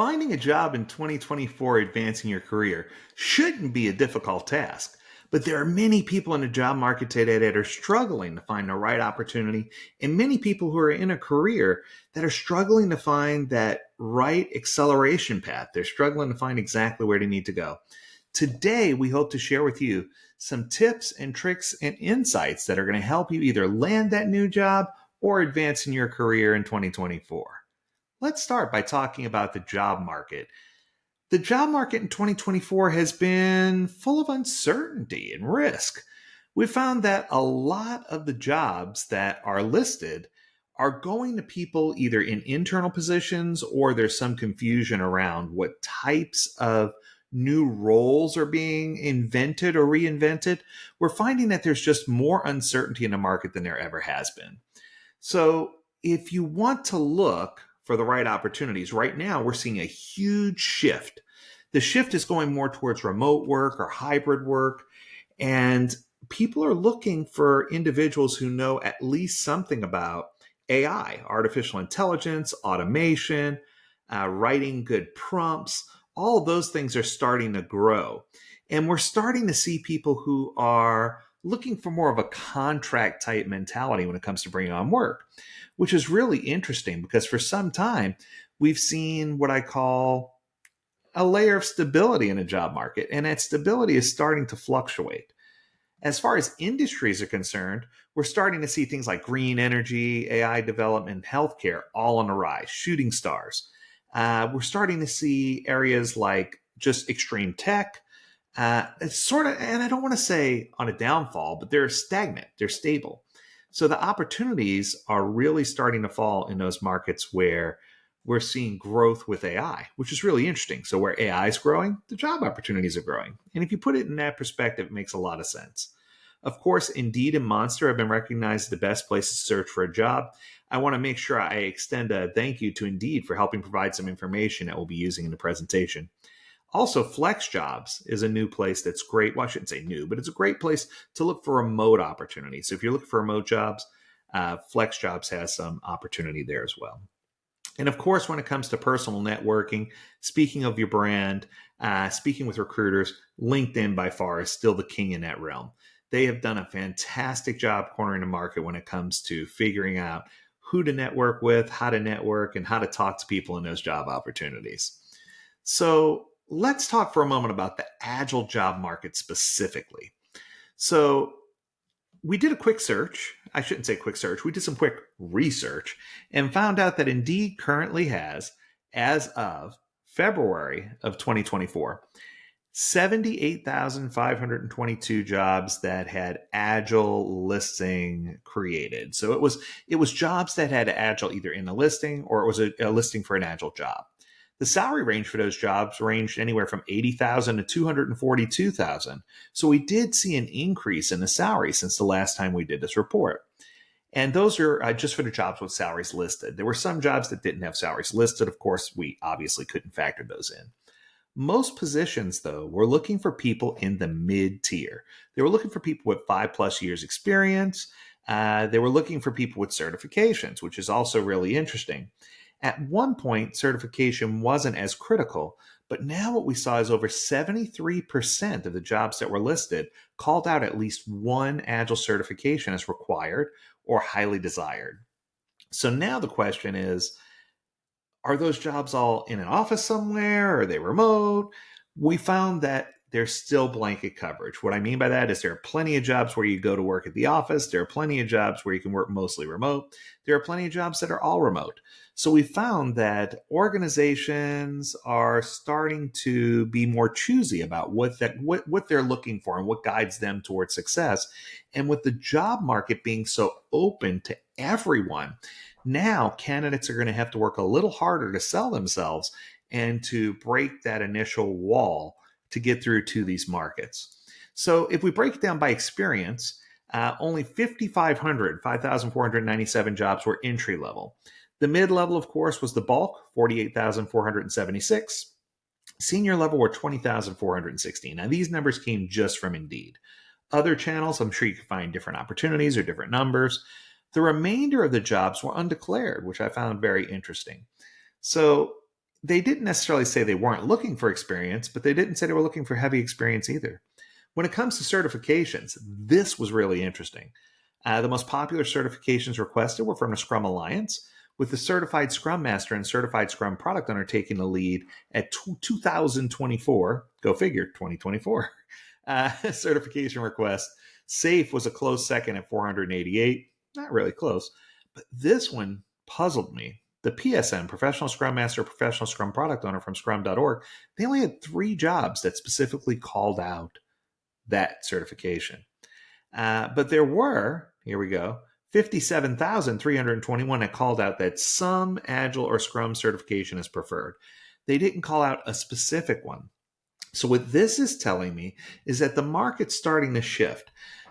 Finding a job in 2024 advancing your career shouldn't be a difficult task, but there are many people in the job market today that are struggling to find the right opportunity, and many people who are in a career that are struggling to find that right acceleration path. They're struggling to find exactly where they need to go. Today, we hope to share with you some tips and tricks and insights that are going to help you either land that new job or advance in your career in 2024. Let's start by talking about the job market. The job market in 2024 has been full of uncertainty and risk. We found that a lot of the jobs that are listed are going to people either in internal positions, or there's some confusion around what types of new roles are being invented or reinvented. We're finding that there's just more uncertainty in the market than there ever has been. So if you want to look for the right opportunities, right now we're seeing a huge shift. The shift is going more towards remote work or hybrid work, and people are looking for individuals who know at least something about AI, artificial intelligence, automation, writing good prompts. All of those things are starting to grow. And we're starting to see people who are looking for more of a contract type mentality when it comes to bringing on work, which is really interesting because for some time we've seen what I call a layer of stability in a job market, and that stability is starting to fluctuate. As far as industries are concerned, we're starting to see things like green energy, AI development, healthcare all on the rise, shooting stars. We're starting to see areas like just extreme tech. It's sort of, and I don't want to say on a downfall, but they're stagnant, they're stable. So the opportunities are really starting to fall in those markets where we're seeing growth with AI, which is really interesting. So where AI is growing, the job opportunities are growing. And if you put it in that perspective, it makes a lot of sense. Of course, Indeed and Monster have been recognized as the best places to search for a job. I want to make sure I extend a thank you to Indeed for helping provide some information that we'll be using in the presentation. Also, Flex Jobs is a new place that's great. Well, I shouldn't say new, but it's a great place to look for remote opportunities. So if you're looking for remote jobs, Flex Jobs has some opportunity there as well. And of course, when it comes to personal networking, speaking of your brand, speaking with recruiters, LinkedIn by far is still the king in that realm. They have done a fantastic job cornering the market when it comes to figuring out who to network with, how to network, and how to talk to people in those job opportunities. So let's talk for a moment about the Agile job market specifically. So we did a quick search. I shouldn't say quick search. We did some quick research and found out that Indeed currently has, as of February of 2024, 78,522 jobs that had Agile listing created. So it was jobs that had Agile either in a listing, or it was a listing for an Agile job. The salary range for those jobs ranged anywhere from $80,000 to $242,000. So we did see an increase in the salary since the last time we did this report. And those are just for the jobs with salaries listed. There were some jobs that didn't have salaries listed. Of course, we obviously couldn't factor those in. Most positions, though, were looking for people in the mid-tier. They were looking for people with 5+ years experience. They were looking for people with certifications, which is also really interesting. At one point, certification wasn't as critical, but now what we saw is over 73% of the jobs that were listed called out at least one Agile certification as required or highly desired. So now the question is, are those jobs all in an office somewhere? Are they remote? We found that there's still blanket coverage. What I mean by that is there are plenty of jobs where you go to work at the office. There are plenty of jobs where you can work mostly remote. There are plenty of jobs that are all remote. So we found that organizations are starting to be more choosy about what they're looking for and what guides them towards success. And with the job market being so open to everyone, now candidates are going to have to work a little harder to sell themselves and to break that initial wall to get through to these markets. So if we break it down by experience, only 5,497 jobs were entry level. The mid-level, of course, was the bulk, 48,476. Senior level were 20,416. Now, these numbers came just from Indeed. Other channels, I'm sure you can find different opportunities or different numbers. The remainder of the jobs were undeclared, which I found very interesting. So They didn't necessarily say they weren't looking for experience, but they didn't say they were looking for heavy experience either. When it comes to certifications, this was really interesting. The most popular certifications requested were from the Scrum Alliance, with the Certified Scrum Master and Certified Scrum Product Owner taking the lead at 2024, go figure, 2024, certification request. SAFE was a close second at 488, not really close, but this one puzzled me. The PSM, Professional Scrum Master, Professional Scrum Product Owner from scrum.org, they only had 3 jobs that specifically called out that certification. But there were, here we go, 57,321 that called out that some Agile or Scrum certification is preferred. They didn't call out a specific one. So what this is telling me is that the market's starting to shift.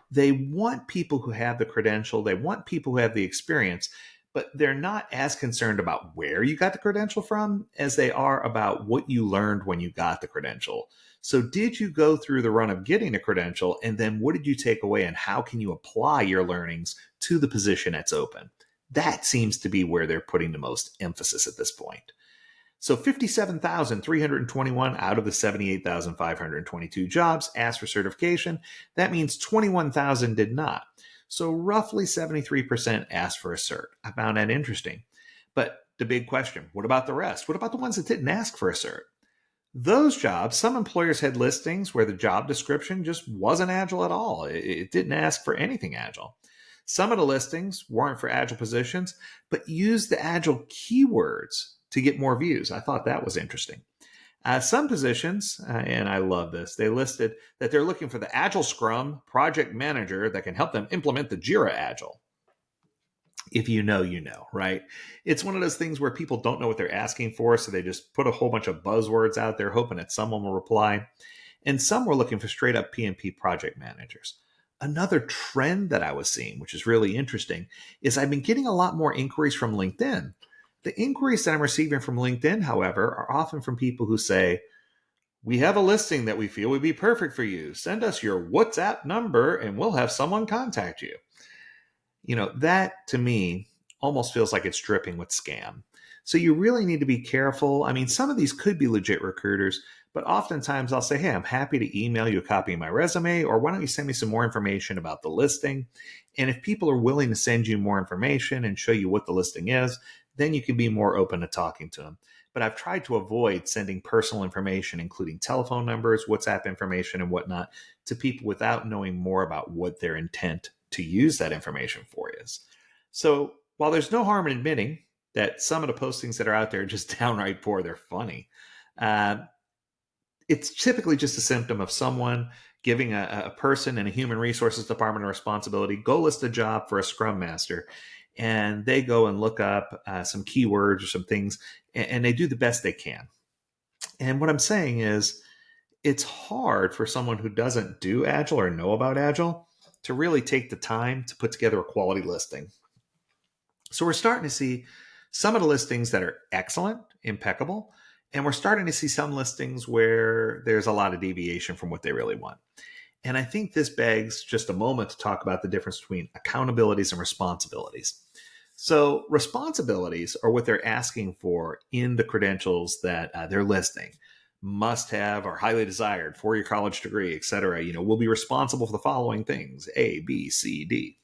They want people who have the credential, they want people who have the experience, but they're not as concerned about where you got the credential from as they are about what you learned when you got the credential. So did you go through the run of getting a credential, and then what did you take away, and how can you apply your learnings to the position that's open? That seems to be where they're putting the most emphasis at this point. So 57,321 out of the 78,522 jobs asked for certification. That means 21,000 did not. So roughly 73% asked for a cert. I found that interesting. But the big question, what about the rest? What about the ones that didn't ask for a cert? Those jobs, some employers had listings where the job description just wasn't Agile at all. It didn't ask for anything Agile. Some of the listings weren't for Agile positions, but used the Agile keywords to get more views. I thought that was interesting. Some positions, and I love this, they listed that they're looking for the Agile Scrum project manager that can help them implement the Jira Agile. If you know, you know, right? It's one of those things where people don't know what they're asking for, so they just put a whole bunch of buzzwords out there hoping that someone will reply. And some were looking for straight up PMP project managers. Another trend that I was seeing, which is really interesting, is I've been getting a lot more inquiries from LinkedIn. The inquiries that I'm receiving from LinkedIn, however, are often from people who say, we have a listing that we feel would be perfect for you. Send us your WhatsApp number and we'll have someone contact you. You know, that to me almost feels like it's dripping with scam. So you really need to be careful. I mean, some of these could be legit recruiters, but oftentimes I'll say, hey, I'm happy to email you a copy of my resume, or why don't you send me some more information about the listing? And if people are willing to send you more information and show you what the listing is, then you can be more open to talking to them. But I've tried to avoid sending personal information, including telephone numbers, WhatsApp information, and whatnot, to people without knowing more about what their intent to use that information for is. So while there's no harm in admitting that some of the postings that are out there are just downright poor, they're funny, it's typically just a symptom of someone giving a person in a human resources department a responsibility, go list a job for a Scrum Master, and they go and look up some keywords or some things, and they do the best they can. And what I'm saying is, it's hard for someone who doesn't do Agile or know about Agile to really take the time to put together a quality listing. So we're starting to see some of the listings that are excellent, impeccable, and we're starting to see some listings where there's a lot of deviation from what they really want. And I think this begs just a moment to talk about the difference between accountabilities and responsibilities. So responsibilities are what they're asking for in the credentials that they're listing. Must have or highly desired, 4-year college degree, etc. You know, will be responsible for the following things, A, B, C, D.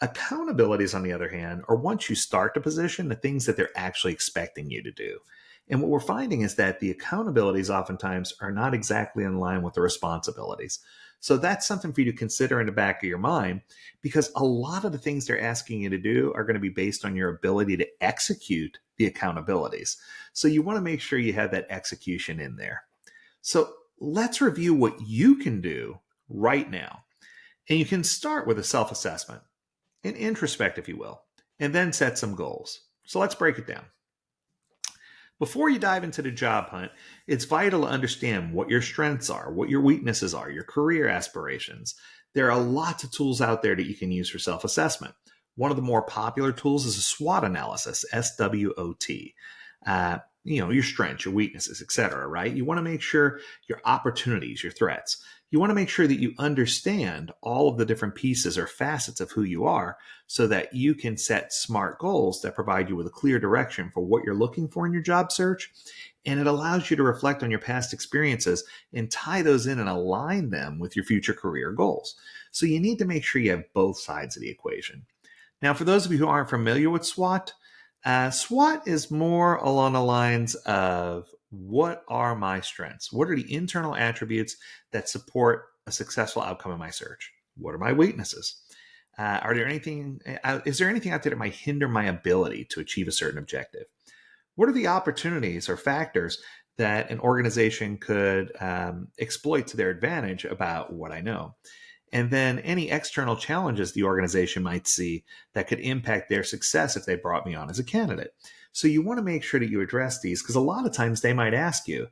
Accountabilities, on the other hand, are once you start the position, the things that they're actually expecting you to do. And what we're finding is that the accountabilities oftentimes are not exactly in line with the responsibilities. So that's something for you to consider in the back of your mind, because a lot of the things they're asking you to do are going to be based on your ability to execute the accountabilities. So you want to make sure you have that execution in there. So let's review what you can do right now. And you can start with a self-assessment, an introspect, if you will, and then set some goals. So let's break it down. Before you dive into the job hunt, it's vital to understand what your strengths are, what your weaknesses are, your career aspirations. There are lots of tools out there that you can use for self-assessment. One of the more popular tools is a SWOT analysis, SWOT. Your strengths, your weaknesses, etc., right? You want to make sure your opportunities, your threats. You want to make sure that you understand all of the different pieces or facets of who you are so that you can set smart goals that provide you with a clear direction for what you're looking for in your job search. And it allows you to reflect on your past experiences and tie those in and align them with your future career goals. So you need to make sure you have both sides of the equation. Now, for those of you who aren't familiar with SWOT, SWOT is more along the lines of what are my strengths? What are the internal attributes that support a successful outcome in my search? What are my weaknesses? Is there anything out there that might hinder my ability to achieve a certain objective? What are the opportunities or factors that an organization could exploit to their advantage about what I know? And then any external challenges the organization might see that could impact their success if they brought me on as a candidate. So you want to make sure that you address these because a lot of times they might ask you,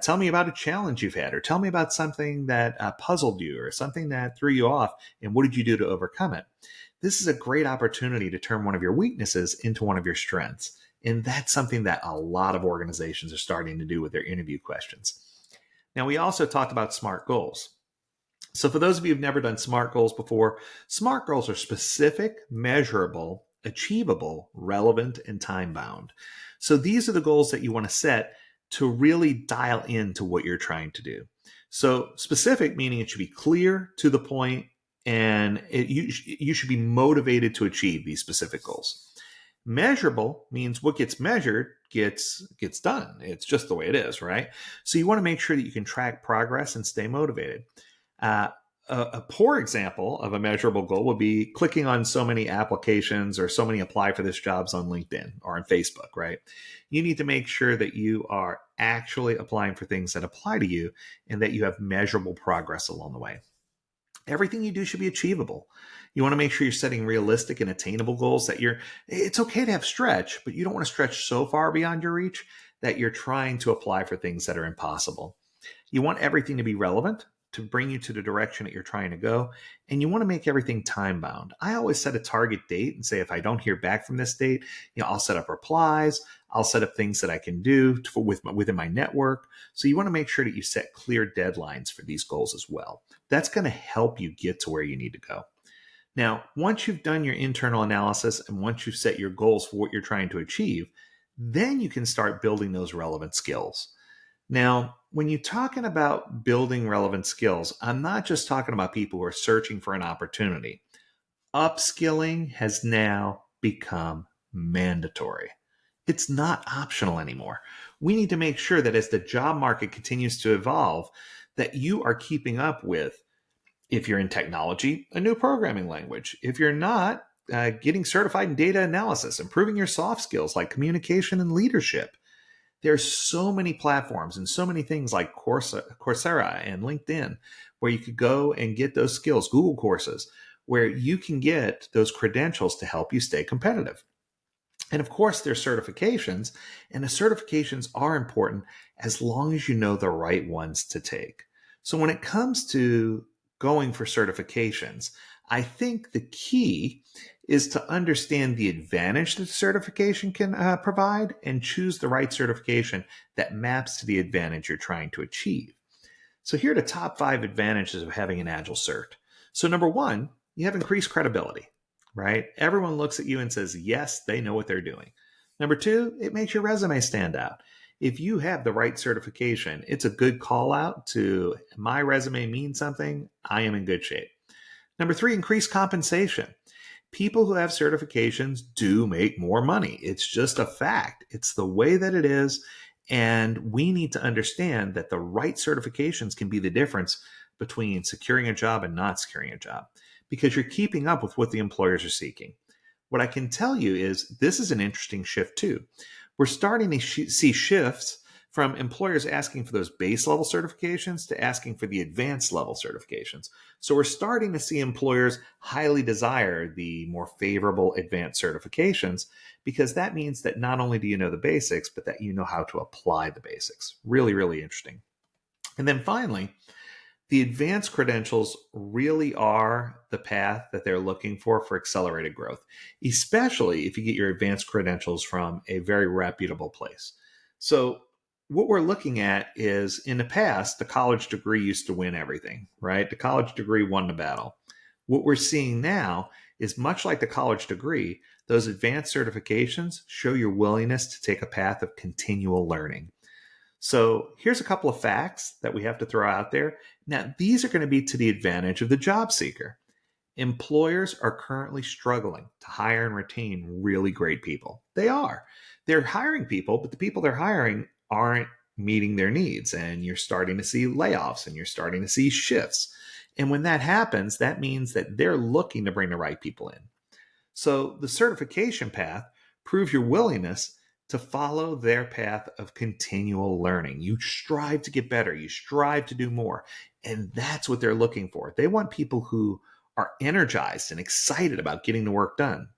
tell me about a challenge you've had, or tell me about something that puzzled you or something that threw you off, and what did you do to overcome it? This is a great opportunity to turn one of your weaknesses into one of your strengths. And that's something that a lot of organizations are starting to do with their interview questions. Now, we also talked about SMART goals. So for those of you who've never done SMART goals before, SMART goals are specific, measurable, achievable, relevant, and time-bound. So these are the goals that you want to set to really dial into what you're trying to do. So specific, meaning it should be clear, to the point, and you should be motivated to achieve these specific goals. Measurable means what gets measured gets done. It's just the way it is, right? So you want to make sure that you can track progress and stay motivated. A poor example of a measurable goal would be clicking on so many applications or so many apply for this jobs on LinkedIn or on Facebook, right? You need to make sure that you are actually applying for things that apply to you and that you have measurable progress along the way. Everything you do should be achievable. You want to make sure you're setting realistic and attainable goals it's okay to have stretch, but you don't want to stretch so far beyond your reach that you're trying to apply for things that are impossible. You want everything to be relevant, to bring you to the direction that you're trying to go, and you want to make everything time bound. I always set a target date and say, if I don't hear back from this date, I'll set up replies, I'll set up things that I can do within my network. So you want to make sure that you set clear deadlines for these goals as well. That's going to help you get to where you need to go. Now, once you've done your internal analysis and once you've set your goals for what you're trying to achieve, then you can start building those relevant skills. Now, when you're talking about building relevant skills, I'm not just talking about people who are searching for an opportunity. Upskilling has now become mandatory. It's not optional anymore. We need to make sure that as the job market continues to evolve, that you are keeping up with, if you're in technology, a new programming language. If you're not, getting certified in data analysis, improving your soft skills like communication and leadership. There's so many platforms and so many things like Coursera and LinkedIn where you could go and get those skills, Google courses, where you can get those credentials to help you stay competitive. And of course, there's certifications, and the certifications are important as long as you know the right ones to take. So when it comes to going for certifications, I think the key is to understand the advantage that certification can provide and choose the right certification that maps to the advantage you're trying to achieve. So here are the top 5 advantages of having an Agile cert. So number 1, you have increased credibility, right? Everyone looks at you and says, yes, they know what they're doing. Number 2, it makes your resume stand out. If you have the right certification, it's a good call out to my resume means something, I am in good shape. Number 3, increased compensation. People who have certifications do make more money. It's just a fact. It's the way that it is. And we need to understand that the right certifications can be the difference between securing a job and not securing a job, because you're keeping up with what the employers are seeking. What I can tell you is this is an interesting shift too. We're starting to see shifts from employers asking for those base level certifications to asking for the advanced level certifications. So we're starting to see employers highly desire the more favorable advanced certifications, because that means that not only do you know the basics, but that you know how to apply the basics. Really, really interesting. And then finally, the advanced credentials really are the path that they're looking for accelerated growth, especially if you get your advanced credentials from a very reputable place. So what we're looking at is in the past, the college degree used to win everything, right? The college degree won the battle. What we're seeing now is much like the college degree, those advanced certifications show your willingness to take a path of continual learning. So here's a couple of facts that we have to throw out there. Now, these are going to be to the advantage of the job seeker. Employers are currently struggling to hire and retain really great people. They are. They're hiring people, but the people they're hiring aren't meeting their needs. And you're starting to see layoffs and you're starting to see shifts. And when that happens, that means that they're looking to bring the right people in. So the certification path proves your willingness to follow their path of continual learning. You strive to get better, you strive to do more. And that's what they're looking for. They want people who are energized and excited about getting the work done.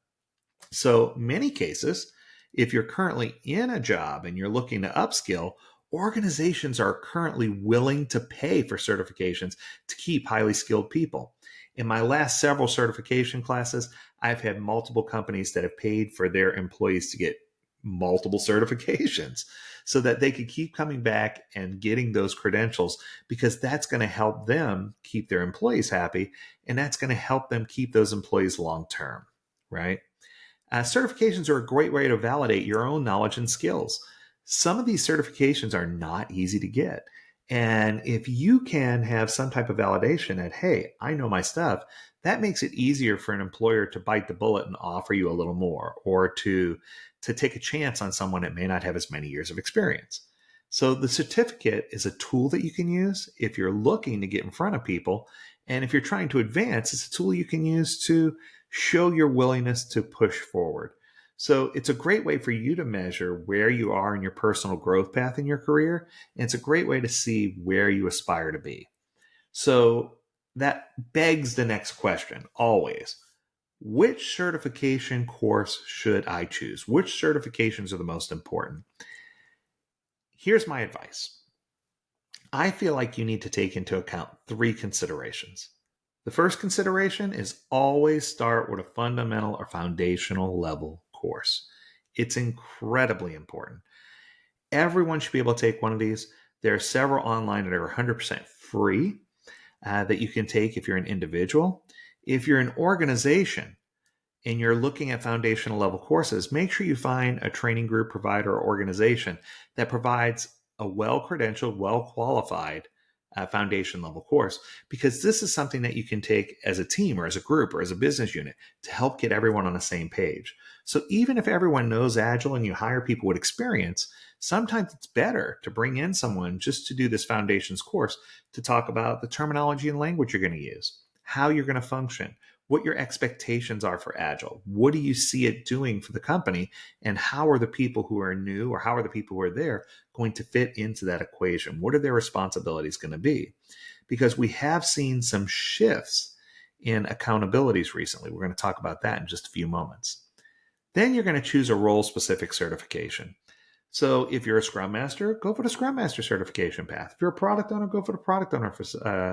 So, many cases, if you're currently in a job and you're looking to upskill, organizations are currently willing to pay for certifications to keep highly skilled people. In my last several certification classes, I've had multiple companies that have paid for their employees to get multiple certifications so that they could keep coming back and getting those credentials, because that's going to help them keep their employees happy, and that's going to help them keep those employees long term, right? Certifications are a great way to validate your own knowledge and skills. Some of these certifications are not easy to get. And if you can have some type of validation that, hey, I know my stuff, that makes it easier for an employer to bite the bullet and offer you a little more, or to take a chance on someone that may not have as many years of experience. So the certificate is a tool that you can use if you're looking to get in front of people. And if you're trying to advance, it's a tool you can use to show your willingness to push forward. So it's a great way for you to measure where you are in your personal growth path in your career. And it's a great way to see where you aspire to be. So that begs the next question always. Which certification course should I choose? Which certifications are the most important? Here's my advice. I feel like you need to take into account three considerations. The first consideration is always start with a fundamental or foundational level course. It's incredibly important. Everyone should be able to take one of these. There are several online that are 100% free that you can take if you're an individual. If you're an organization and you're looking at foundational level courses, make sure you find a training group provider or organization that provides a well-credentialed, well-qualified foundation level course, because this is something that you can take as a team or as a group or as a business unit to help get everyone on the same page. So even if everyone knows Agile and you hire people with experience, sometimes it's better to bring in someone just to do this foundations course to talk about the terminology and language you're going to use, how you're going to function, what your expectations are for Agile. What do you see it doing for the company? And how are the people who are new, or how are the people who are there, going to fit into that equation? What are their responsibilities going to be? Because we have seen some shifts in accountabilities recently. We're going to talk about that in just a few moments. Then you're going to choose a role-specific certification. So if you're a Scrum Master, go for the Scrum Master certification path. If you're a product owner, go for the product owner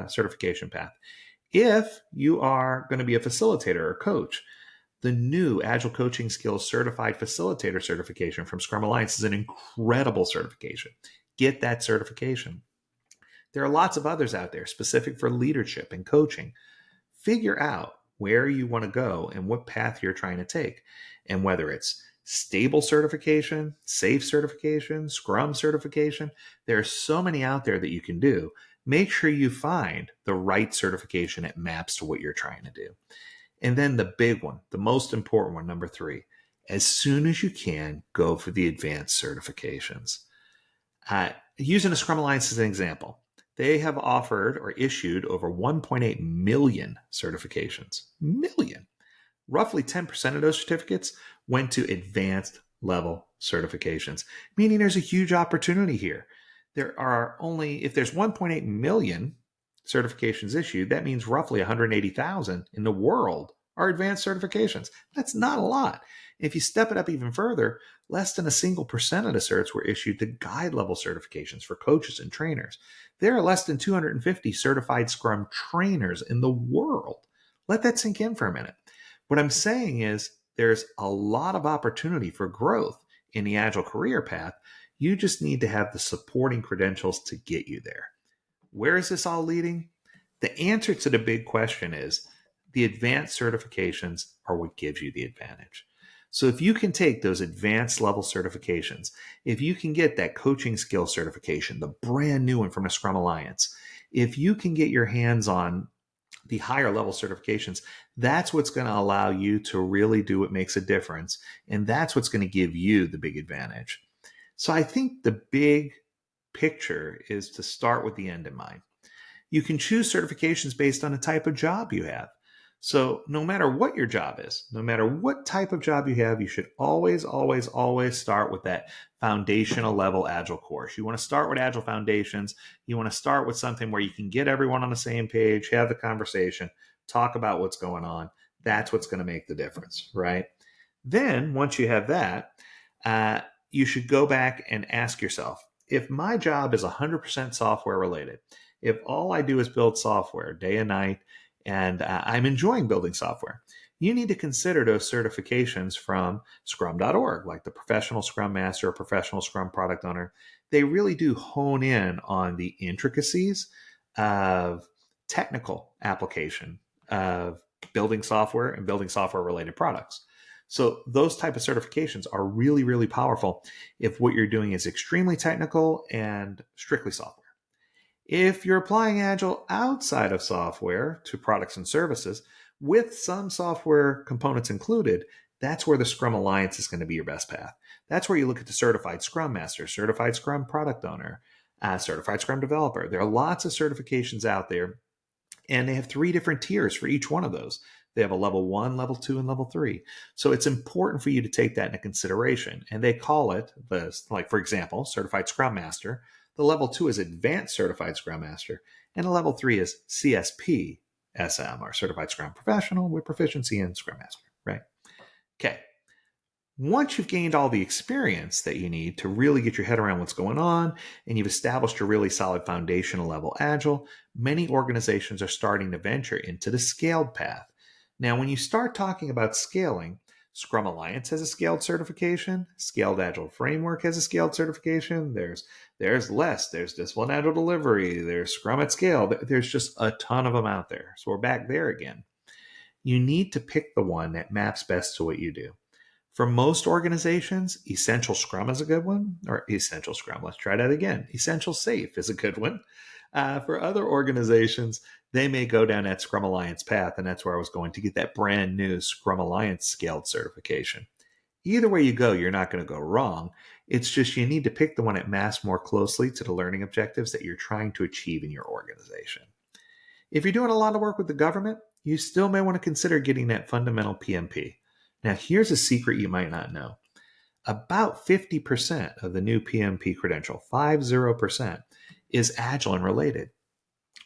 certification path. If you are going to be a facilitator or coach, the new Agile Coaching Skills Certified Facilitator certification from Scrum Alliance is an incredible certification. Get that certification. There are lots of others out there specific for leadership and coaching. Figure out where you want to go and what path you're trying to take, and whether it's stable certification, safe certification, Scrum certification. There are so many out there that you can do. Make sure you find the right certification that maps to what you're trying to do. And then the big one, the most important one, number 3, as soon as you can, go for the advanced certifications. Using a Scrum Alliance as an example, they have offered or issued over 1.8 million certifications. Million. Roughly 10% of those certificates went to advanced level certifications, meaning there's a huge opportunity here. If there's 1.8 million certifications issued, that means roughly 180,000 in the world are advanced certifications. That's not a lot. If you step it up even further, less than a single percent of the certs were issued to guide level certifications for coaches and trainers. There are less than 250 certified Scrum trainers in the world. Let that sink in for a minute. What I'm saying is there's a lot of opportunity for growth in the Agile career path. You just need to have the supporting credentials to get you there. Where is this all leading? The answer to the big question is the advanced certifications are what gives you the advantage. So if you can take those advanced level certifications, if you can get that coaching skill certification, the brand new one from the Scrum Alliance, if you can get your hands on the higher level certifications, that's what's going to allow you to really do what makes a difference. And that's what's going to give you the big advantage. So I think the big picture is to start with the end in mind. You can choose certifications based on the type of job you have. So no matter what your job is, no matter what type of job you have, you should always, always, always start with that foundational level Agile course. You want to start with Agile Foundations. You want to start with something where you can get everyone on the same page, have the conversation, talk about what's going on. That's what's going to make the difference, right? Then once you have that, you should go back and ask yourself, if my job is 100% software related, if all I do is build software day and night, and I'm enjoying building software, you need to consider those certifications from scrum.org, like the Professional Scrum Master or Professional Scrum Product Owner. They really do hone in on the intricacies of technical application of building software and building software related products. So those type of certifications are really, really powerful if what you're doing is extremely technical and strictly software. If you're applying Agile outside of software to products and services with some software components included, that's where the Scrum Alliance is going to be your best path. That's where you look at the Certified Scrum Master, Certified Scrum Product Owner, Certified Scrum Developer. There are lots of certifications out there, and they have 3 different tiers for each one of those. They have a level 1, level 2, and level 3. So it's important for you to take that into consideration. And they call it, like for example, Certified Scrum Master. The level 2 is Advanced Certified Scrum Master, and the level 3 is CSP SM, or Certified Scrum Professional with proficiency in Scrum Master, right? Okay. Once you've gained all the experience that you need to really get your head around what's going on, and you've established a really solid foundational level Agile, many organizations are starting to venture into the scaled path. Now, when you start talking about scaling, Scrum Alliance has a scaled certification. Scaled Agile Framework has a scaled certification. There's LESS. There's Disciplined Agile Delivery. There's Scrum at Scale. There's just a ton of them out there. So we're back there again. You need to pick the one that maps best to what you do. For most organizations, Essential Scrum is a good one, or Essential Scrum. Let's try that again. Essential Safe is a good one. For other organizations, they may go down that Scrum Alliance path, and that's where I was going to get that brand new Scrum Alliance scaled certification. Either way you go, you're not going to go wrong. It's just you need to pick the one that maps more closely to the learning objectives that you're trying to achieve in your organization. If you're doing a lot of work with the government, you still may want to consider getting that fundamental PMP. Now, here's a secret you might not know. About 50% of the new PMP credential, 50%, is Agile and related.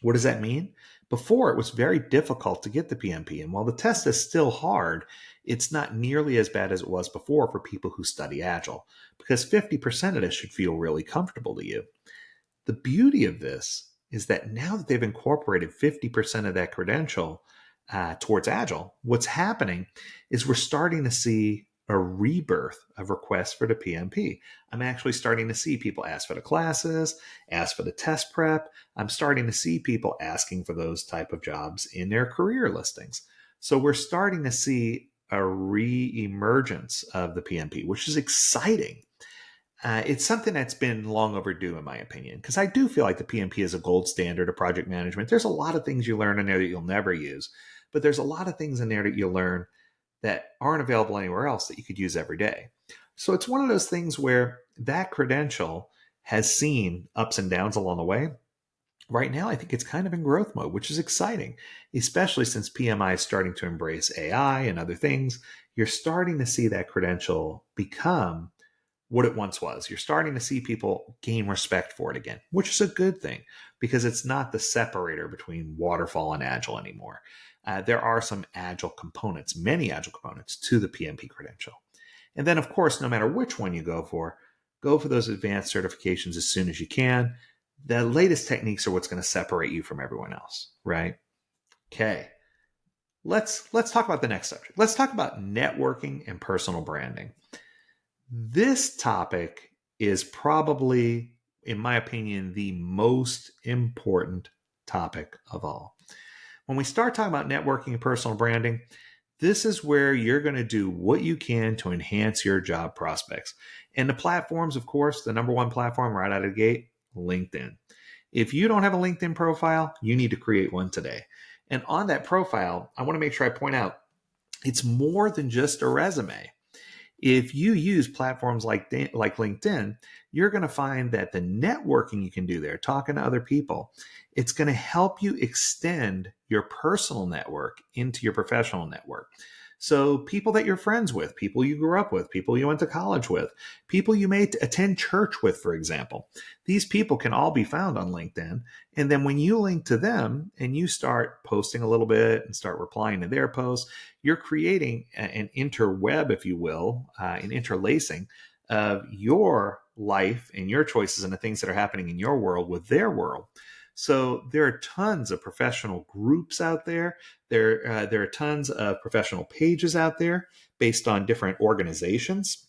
What does that mean? Before, it was very difficult to get the PMP, and while the test is still hard, it's not nearly as bad as it was before for people who study Agile, because 50% of this should feel really comfortable to you. The beauty of this is that now that they've incorporated 50% of that credential towards Agile, what's happening is we're starting to see a rebirth of requests for the PMP. I'm actually starting to see people ask for the classes, ask for the test prep. I'm starting to see people asking for those type of jobs in their career listings. So we're starting to see a re-emergence of the PMP, which is exciting. It's something that's been long overdue, in my opinion, because I do feel like the PMP is a gold standard of project management. There's a lot of things you learn in there that you'll never use, but there's a lot of things in there that you'll learn that aren't available anywhere else that you could use every day. So it's one of those things where that credential has seen ups and downs along the way. Right now, I think it's kind of in growth mode, which is exciting, especially since PMI is starting to embrace AI and other things. You're starting to see that credential become what it once was. You're starting to see people gain respect for it again, which is a good thing because it's not the separator between waterfall and Agile anymore. There are some Agile components, many Agile components to the PMP credential. And then, of course, no matter which one you go for those advanced certifications as soon as you can. The latest techniques are what's going to separate you from everyone else, right? Okay. Let's talk about the next subject. Let's talk about networking and personal branding. This topic is probably, in my opinion, the most important topic of all. When we start talking about networking and personal branding, this is where you're going to do what you can to enhance your job prospects. And the platforms, of course, the number one platform right out of the gate, LinkedIn. If you don't have a LinkedIn profile, you need to create one today. And on that profile, I want to make sure I point out it's more than just a resume. If you use platforms like LinkedIn, you're going to find that the networking you can do there, talking to other people, it's going to help you extend your personal network into your professional network. So people that you're friends with, people you grew up with, people you went to college with, people you may attend church with, for example, these people can all be found on LinkedIn. And then when you link to them and you start posting a little bit and start replying to their posts, you're creating an interweb, if you will, an interlacing of your life and your choices and the things that are happening in your world with their world. So there are tons of professional groups out there. There are tons of professional pages out there based on different organizations.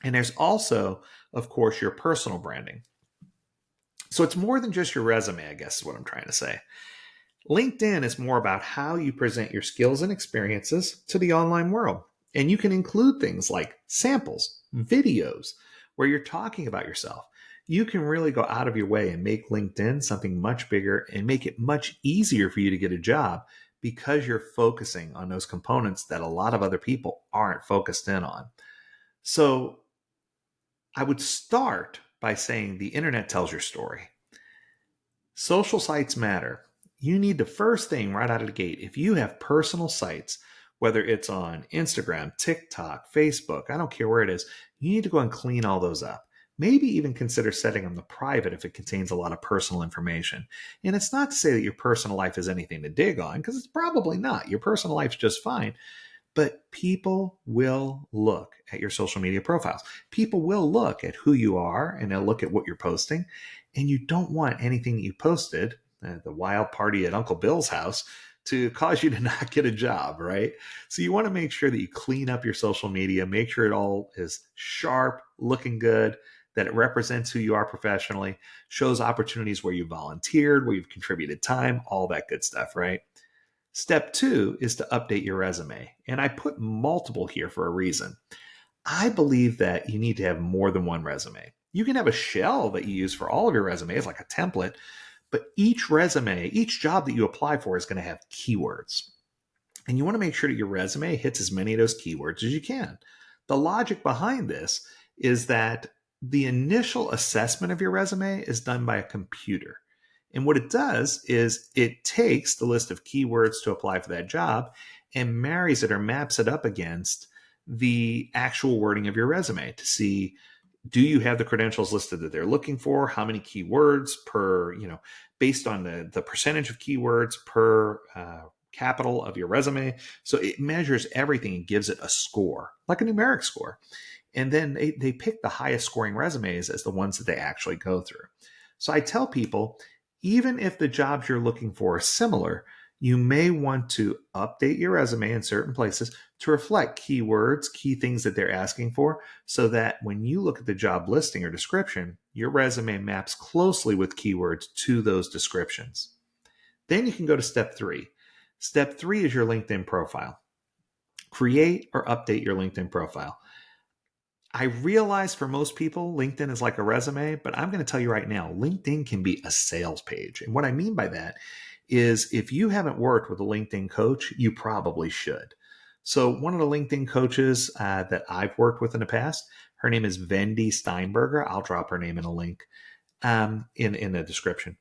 And there's also, of course, your personal branding. So it's more than just your resume, I guess is what I'm trying to say. LinkedIn is more about how you present your skills and experiences to the online world. And you can include things like samples, videos, where you're talking about yourself. You can really go out of your way and make LinkedIn something much bigger and make it much easier for you to get a job because you're focusing on those components that a lot of other people aren't focused in on. So I would start by saying the internet tells your story. Social sites matter. You need the first thing right out of the gate. If you have personal sites, whether it's on Instagram, TikTok, Facebook, I don't care where it is, you need to go and clean all those up. Maybe even consider setting them to private if it contains a lot of personal information. And it's not to say that your personal life is anything to dig on, because it's probably not. Your personal life's just fine. But people will look at your social media profiles. People will look at who you are and they'll look at what you're posting. And you don't want anything that you posted, the wild party at Uncle Bill's house, to cause you to not get a job, right? So you want to make sure that you clean up your social media, make sure it all is sharp, looking good, that it represents who you are professionally, shows opportunities where you volunteered, where you've contributed time, all that good stuff, right? Step 2 is to update your resume. And I put multiple here for a reason. I believe that you need to have more than one resume. You can have a shell that you use for all of your resumes, like a template, but each resume, each job that you apply for is going to have keywords. And you want to make sure that your resume hits as many of those keywords as you can. The logic behind this is that the initial assessment of your resume is done by a computer. And what it does is it takes the list of keywords to apply for that job and marries it or maps it up against the actual wording of your resume to see, do you have the credentials listed that they're looking for? How many keywords per, based on the percentage of keywords per capital of your resume. So it measures everything and gives it a score, like a numeric score. And then they pick the highest scoring resumes as the ones that they actually go through. So I tell people, even if the jobs you're looking for are similar, you may want to update your resume in certain places to reflect keywords, key things that they're asking for, so that when you look at the job listing or description, your resume maps closely with keywords to those descriptions. Then you can go to step 3. Step 3 is your LinkedIn profile. Create or update your LinkedIn profile. I realize for most people, LinkedIn is like a resume, but I'm going to tell you right now, LinkedIn can be a sales page. And what I mean by that is if you haven't worked with a LinkedIn coach, you probably should. So one of the LinkedIn coaches that I've worked with in the past, her name is Vendi Steinberger. I'll drop her name in a link in the description.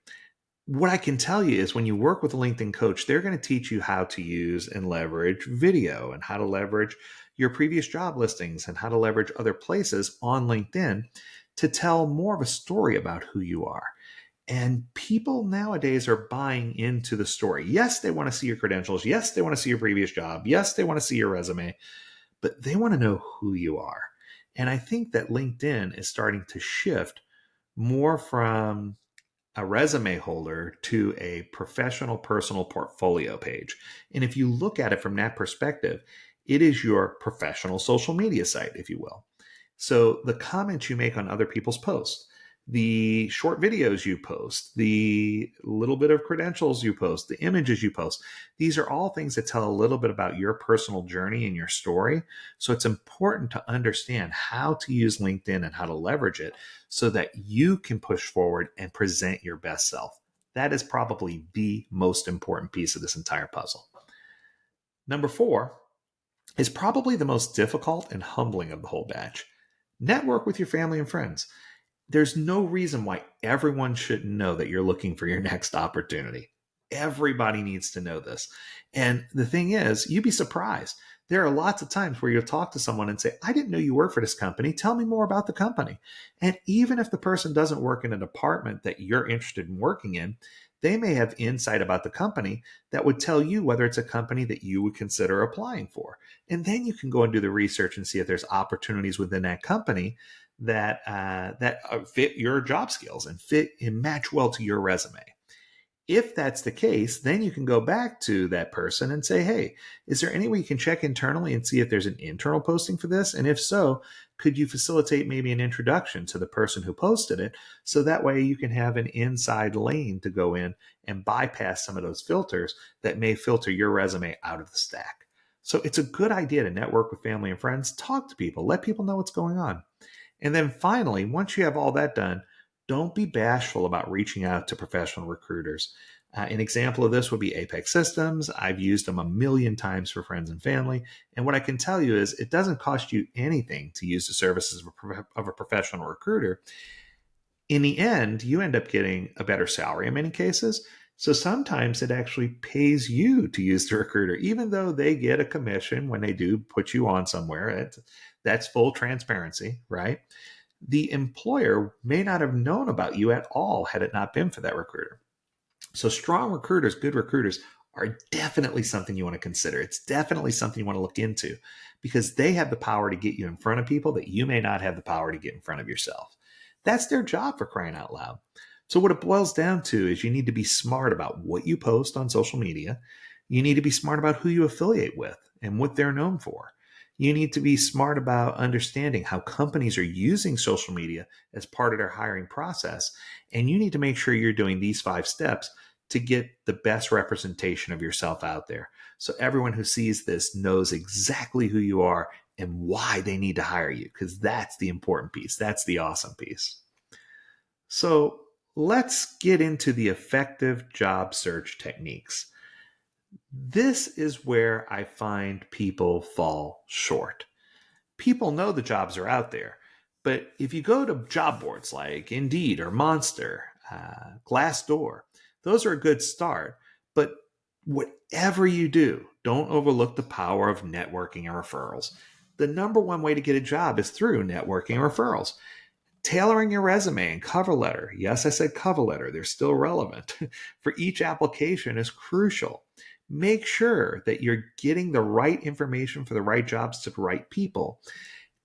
What I can tell you is when you work with a LinkedIn coach, they're going to teach you how to use and leverage video and how to leverage your previous job listings and how to leverage other places on LinkedIn to tell more of a story about who you are. And people nowadays are buying into the story. Yes, they want to see your credentials. Yes, they want to see your previous job. Yes, they want to see your resume, but they want to know who you are. And I think that LinkedIn is starting to shift more from a resume holder to a professional personal portfolio page. And if you look at it from that perspective, it is your professional social media site, if you will. So the comments you make on other people's posts, the short videos you post, the little bit of credentials you post, the images you post, these are all things that tell a little bit about your personal journey and your story. So it's important to understand how to use LinkedIn and how to leverage it so that you can push forward and present your best self. That is probably the most important piece of this entire puzzle. Number 4 is probably the most difficult and humbling of the whole batch. Network with your family and friends. There's no reason why everyone shouldn't know that you're looking for your next opportunity. Everybody needs to know this. And the thing is, you'd be surprised. There are lots of times where you'll talk to someone and say, I didn't know you work for this company. Tell me more about the company. And even if the person doesn't work in a department that you're interested in working in, they may have insight about the company that would tell you whether it's a company that you would consider applying for. And then you can go and do the research and see if there's opportunities within that company that fit your job skills and fit and match well to your resume. If that's the case, then you can go back to that person and say, hey, is there any way you can check internally and see if there's an internal posting for this? And if so, could you facilitate maybe an introduction to the person who posted it? So that way you can have an inside lane to go in and bypass some of those filters that may filter your resume out of the stack. So it's a good idea to network with family and friends, talk to people, let people know what's going on. And then finally, once you have all that done, don't be bashful about reaching out to professional recruiters. An example of this would be Apex Systems. I've used them a million times for friends and family. And what I can tell you is it doesn't cost you anything to use the services of a professional recruiter. In the end, you end up getting a better salary in many cases. So sometimes it actually pays you to use the recruiter, even though they get a commission when they do put you on somewhere. That's full transparency, right? The employer may not have known about you at all had it not been for that recruiter. So strong recruiters, good recruiters, are definitely something you want to consider. It's definitely something you want to look into because they have the power to get you in front of people that you may not have the power to get in front of yourself. That's their job, for crying out loud. So what it boils down to is you need to be smart about what you post on social media. You need to be smart about who you affiliate with and what they're known for. You need to be smart about understanding how companies are using social media as part of their hiring process. And you need to make sure you're doing these 5 steps to get the best representation of yourself out there. So everyone who sees this knows exactly who you are and why they need to hire you, because that's the important piece. That's the awesome piece. So let's get into the effective job search techniques. This is where I find people fall short. People know the jobs are out there, but if you go to job boards like Indeed or Monster, Glassdoor, those are a good start. But whatever you do, don't overlook the power of networking and referrals. The number one way to get a job is through networking and referrals. Tailoring your resume and cover letter, yes, I said cover letter, they're still relevant, for each application is crucial. Make sure that you're getting the right information for the right jobs to the right people.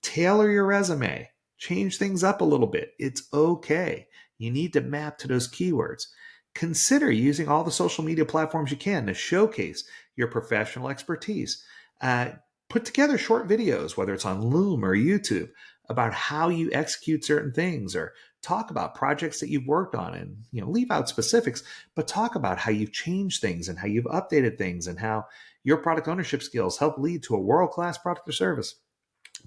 Tailor your resume. Change things up a little bit. It's okay. You need to map to those keywords. Consider using all the social media platforms you can to showcase your professional expertise. Put together short videos, whether it's on Loom or YouTube, about how you execute certain things, or talk about projects that you've worked on, and leave out specifics, but talk about how you've changed things and how you've updated things and how your product ownership skills help lead to a world-class product or service.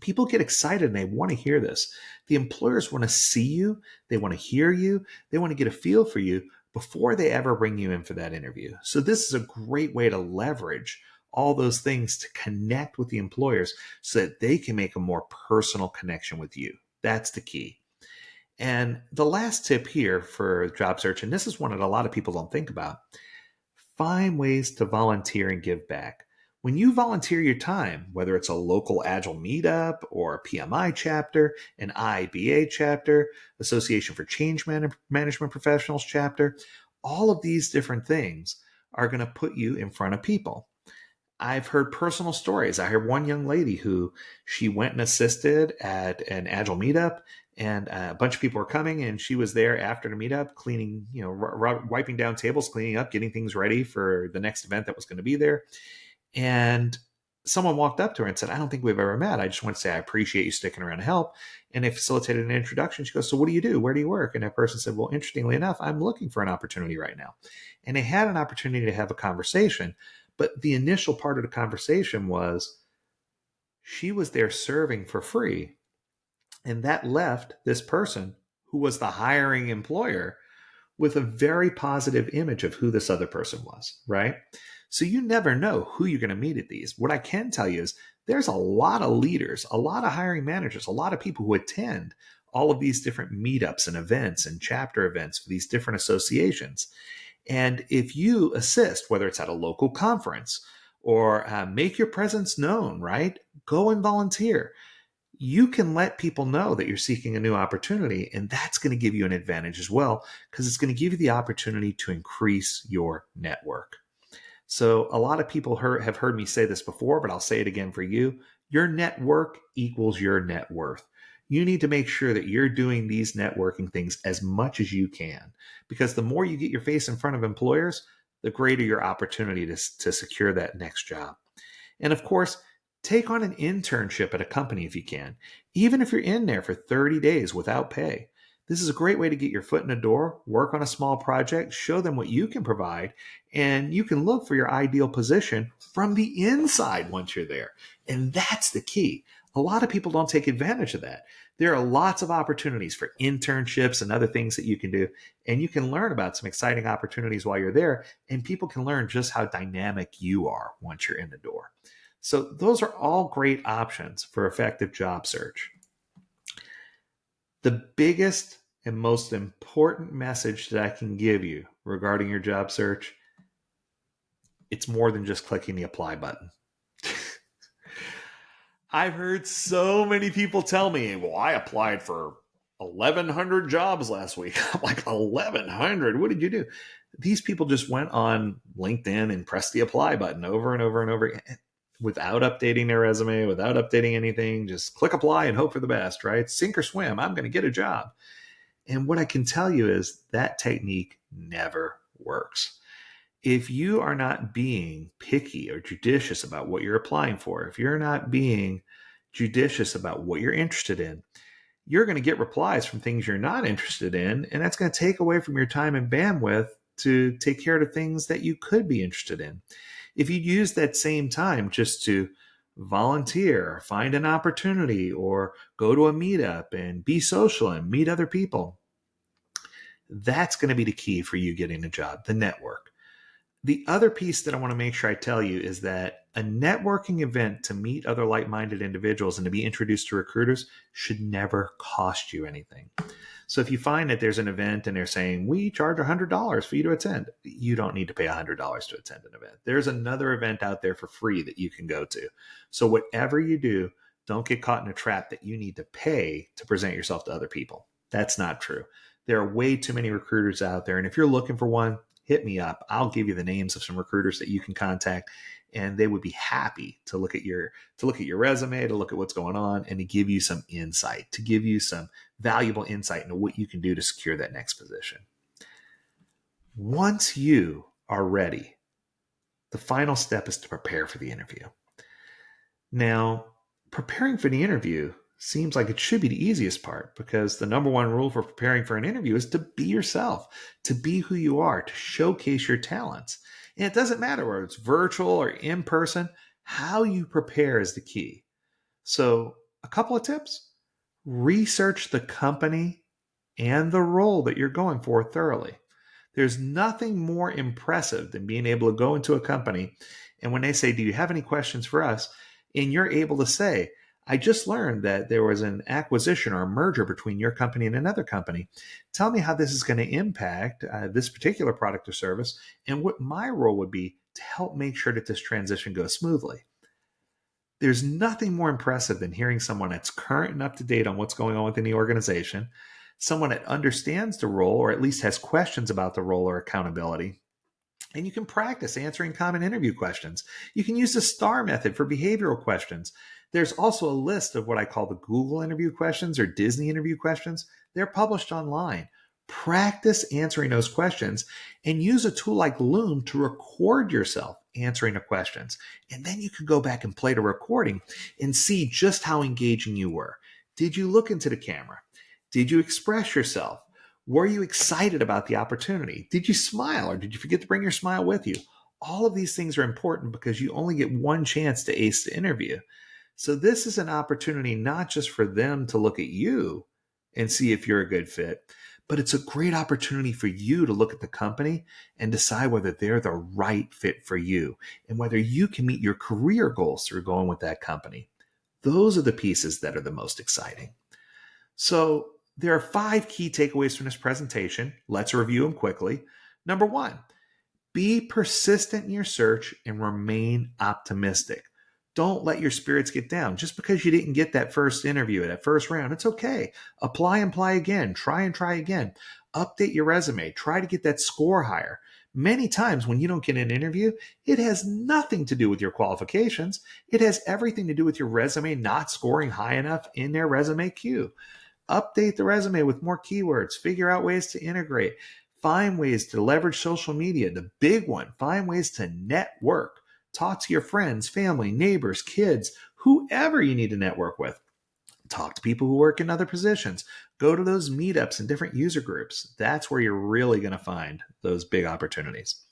People get excited and they want to hear this. The employers want to see you, they want to hear you, they want to get a feel for you before they ever bring you in for that interview. So this is a great way to leverage all those things to connect with the employers so that they can make a more personal connection with you. That's the key. And the last tip here for job search, and this is one that a lot of people don't think about, find ways to volunteer and give back. When you volunteer your time, whether it's a local Agile meetup or a PMI chapter, an IBA chapter, Association for Change Management Professionals chapter, all of these different things are going to put you in front of people. I've heard personal stories. I heard one young lady who she went and assisted at an Agile meetup, and a bunch of people were coming, and she was there after the meetup, cleaning, wiping down tables, cleaning up, getting things ready for the next event that was going to be there. And someone walked up to her and said, I don't think we've ever met. I just want to say I appreciate you sticking around to help. And they facilitated an introduction. She goes, so what do you do? Where do you work? And that person said, well, interestingly enough, I'm looking for an opportunity right now. And they had an opportunity to have a conversation. But the initial part of the conversation was she was there serving for free. And that left this person, who was the hiring employer, with a very positive image of who this other person was, right? So you never know who you're going to meet at these. What I can tell you is there's a lot of leaders, a lot of hiring managers, a lot of people who attend all of these different meetups and events and chapter events for these different associations. And if you assist, whether it's at a local conference or make your presence known, right? Go and volunteer. You can let people know that you're seeking a new opportunity, and that's going to give you an advantage as well, because it's going to give you the opportunity to increase your network. So a lot of people have heard me say this before, but I'll say it again for you. Your network equals your net worth. You need to make sure that you're doing these networking things as much as you can, because the more you get your face in front of employers, the greater your opportunity to secure that next job. And of course, take on an internship at a company if you can, even if you're in there for 30 days without pay. This is a great way to get your foot in the door, work on a small project, show them what you can provide, and you can look for your ideal position from the inside once you're there. And that's the key. A lot of people don't take advantage of that. There are lots of opportunities for internships and other things that you can do, and you can learn about some exciting opportunities while you're there, and people can learn just how dynamic you are once you're in the door. So those are all great options for effective job search. The biggest and most important message that I can give you regarding your job search, it's more than just clicking the apply button. I've heard so many people tell me, well, I applied for 1,100 jobs last week. I'm like, 1,100? What did you do? These people just went on LinkedIn and pressed the apply button over and over and over again, without updating their resume, without updating anything. Just click apply and hope for the best, right? Sink or swim, I'm going to get a job. And what I can tell you is that technique never works. If you are not being picky or judicious about what you're applying for, if you're not being judicious about what you're interested in, you're going to get replies from things you're not interested in, and that's going to take away from your time and bandwidth to take care of the things that you could be interested in. If you use that same time just to volunteer, find an opportunity, or go to a meetup and be social and meet other people, that's going to be the key for you getting a job, the network. The other piece that I want to make sure I tell you is that a networking event to meet other like-minded individuals and to be introduced to recruiters should never cost you anything. So if you find that there's an event and they're saying, we charge $100 for you to attend, you don't need to pay $100 to attend an event. There's another event out there for free that you can go to. So whatever you do, don't get caught in a trap that you need to pay to present yourself to other people. That's not true. There are way too many recruiters out there. And if you're looking for one, hit me up. I'll give you the names of some recruiters that you can contact, and they would be happy to look at your resume, to look at what's going on, and to give you some insight, to give you some valuable insight into what you can do to secure that next position. Once you are ready, the final step is to prepare for the interview. Now, preparing for the interview seems like it should be the easiest part, because the number one rule for preparing for an interview is to be yourself, to be who you are, to showcase your talents. And it doesn't matter whether it's virtual or in person, how you prepare is the key. So a couple of tips: research the company and the role that you're going for thoroughly. There's nothing more impressive than being able to go into a company, and when they say, do you have any questions for us? And you're able to say, I just learned that there was an acquisition or a merger between your company and another company. Tell me how this is going to impact this particular product or service, and what my role would be to help make sure that this transition goes smoothly. There's nothing more impressive than hearing someone that's current and up to date on what's going on within the organization, someone that understands the role or at least has questions about the role or accountability. And you can practice answering common interview questions. You can use the STAR method for behavioral questions. There's also a list of what I call the Google interview questions or Disney interview questions. They're published online. Practice answering those questions and use a tool like Loom to record yourself answering the questions. And then you can go back and play the recording and see just how engaging you were. Did you look into the camera? Did you express yourself? Were you excited about the opportunity? Did you smile or did you forget to bring your smile with you? All of these things are important because you only get one chance to ace the interview. So this is an opportunity not just for them to look at you and see if you're a good fit, but it's a great opportunity for you to look at the company and decide whether they're the right fit for you and whether you can meet your career goals through going with that company. Those are the pieces that are the most exciting. So there are 5 key takeaways from this presentation. Let's review them quickly. Number 1, be persistent in your search and remain optimistic. Don't let your spirits get down. Just because you didn't get that first interview, that first round, it's okay. Apply and apply again. Try and try again. Update your resume. Try to get that score higher. Many times when you don't get an interview, it has nothing to do with your qualifications. It has everything to do with your resume not scoring high enough in their resume queue. Update the resume with more keywords. Figure out ways to integrate. Find ways to leverage social media. The big one, find ways to network. Talk to your friends, family, neighbors, kids, whoever you need to network with. Talk to people who work in other positions. Go to those meetups and different user groups. That's where you're really going to find those big opportunities.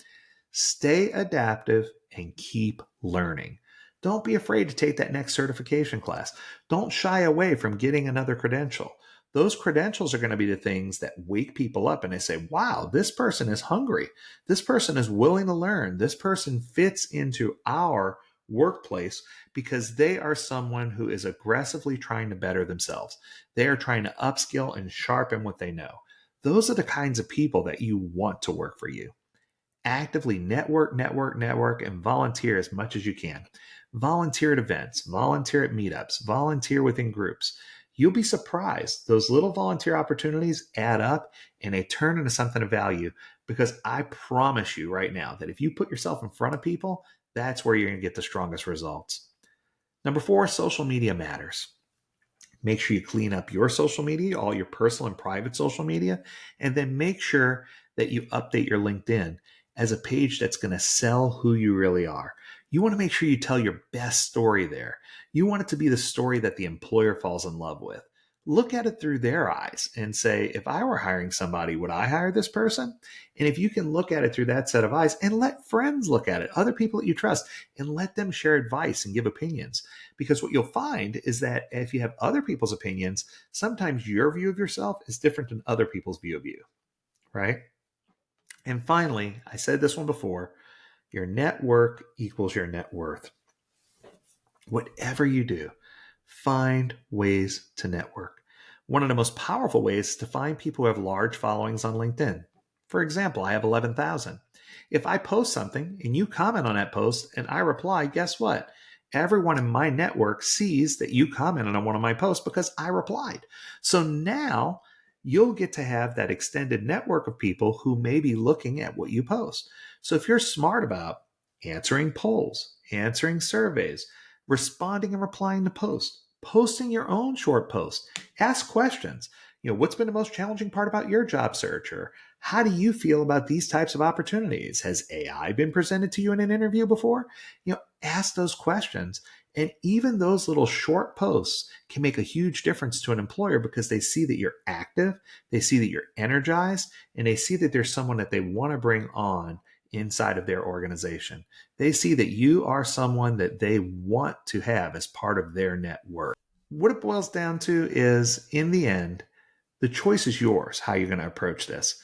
Stay adaptive and keep learning. Don't be afraid to take that next certification class. Don't shy away from getting another credential. Those credentials are going to be the things that wake people up and they say, wow, this person is hungry. This person is willing to learn. This person fits into our workplace because they are someone who is aggressively trying to better themselves. They are trying to upskill and sharpen what they know. Those are the kinds of people that you want to work for you. Actively network, and volunteer as much as you can. Volunteer at events, volunteer at meetups, volunteer within groups. You'll be surprised. Those little volunteer opportunities add up and they turn into something of value because I promise you right now that if you put yourself in front of people, that's where you're going to get the strongest results. Number 4, social media matters. Make sure you clean up your social media, all your personal and private social media, and then make sure that you update your LinkedIn as a page that's going to sell who you really are. You want to make sure you tell your best story there. You want it to be the story that the employer falls in love with. Look at it through their eyes and say, if I were hiring somebody, would I hire this person? And if you can look at it through that set of eyes and let friends look at it, other people that you trust, and let them share advice and give opinions. Because what you'll find is that if you have other people's opinions, sometimes your view of yourself is different than other people's view of you, right? And finally, I said this one before, your network equals your net worth. Whatever you do, find ways to network. One of the most powerful ways is to find people who have large followings on LinkedIn. For example, I have 11,000. If I post something and you comment on that post and I reply, guess what? Everyone in my network sees that you commented on one of my posts because I replied. So now you'll get to have that extended network of people who may be looking at what you post. So if you're smart about answering polls, answering surveys, responding and replying to posts, posting your own short posts, ask questions. What's been the most challenging part about your job search? Or how do you feel about these types of opportunities? Has AI been presented to you in an interview before? Ask those questions. And even those little short posts can make a huge difference to an employer because they see that you're active, they see that you're energized, and they see that there's someone that they want to bring on inside of their organization. They see that you are someone that they want to have as part of their net worth. What it boils down to is, in the end, the choice is yours, how you're going to approach this.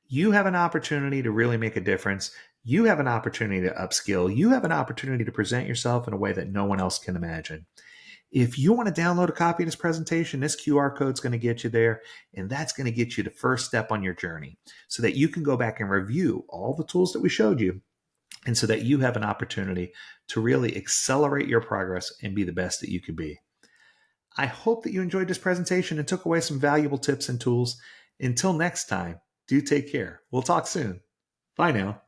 You have an opportunity to really make a difference. You have an opportunity to upskill. You have an opportunity to present yourself in a way that no one else can imagine. If you want to download a copy of this presentation, this QR code is going to get you there, and that's going to get you the first step on your journey so that you can go back and review all the tools that we showed you, and so that you have an opportunity to really accelerate your progress and be the best that you can be. I hope that you enjoyed this presentation and took away some valuable tips and tools. Until next time, do take care. We'll talk soon. Bye now.